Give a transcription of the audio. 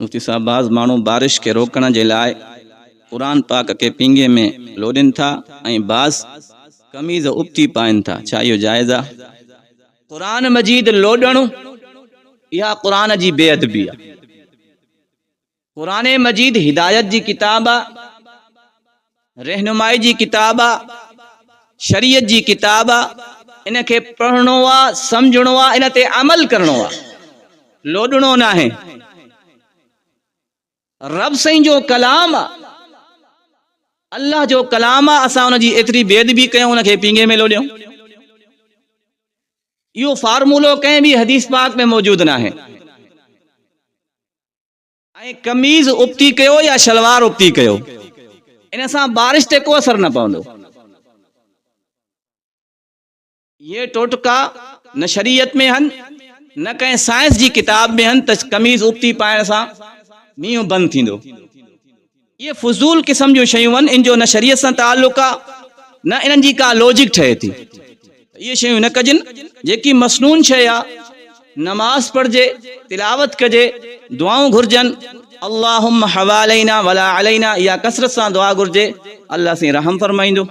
मुफ्ती साहब बाज़ माण्हू बारिश के रोकण जे लाइ क़ुरान पाक के पिंगे में लोॾनि था ऐं बाज़ कमीज़ उबती पाइनि था, छा इहो जाइज़ आहे? क़ुरान मजीद लोॾणु इहा क़ुरान जी बेअदबी आहे। क़ुरान मजीद हिदायत जी किताब आहे, रहनुमाई जी किताब आहे, शरीयत जी किताब आहे। इन खे पढ़णो आहे, सम्झणो आहे, इन ते अमल करणो आहे, लोॾणो न आहे। रब साईं जो कलाम आहे, अल्लाह जो कलाम आहे, असां उन जी एतिरी बेअदबी कयूं, उन खे पींगे में लोॾियूं। इहो फार्मूलो कंहिं बि हदीस पाक में मौजूद न आहे। ऐं कमीज़ उबती कयो या शलवार उबती कयो, इन सां बारिश ते को असर न पवंदो। ये टोटका न शरीयत में हन, न कंहिं साइंस जी किताब में हन त कमीज़ उबती पाइण सां मींहुं बंदि थींदो। ये फुज़ूल क़िस्म जूं शयूं आहिनि, इन जो न शरीयत सां ताल्लुक़ आहे, न इन्हनि जी का लॉजिक ठहे थी। ये शयूं न कजनि। जेकी मसनून शइ आहे, नमाज पढ़जे, तिलावत कजे, दुआऊं घुरजनि, अल्लाहुम्मा हवालैना वला अलैना, या कसरत सां दुआ घुरजे, अल्लाह से रहम फरमाईंदो।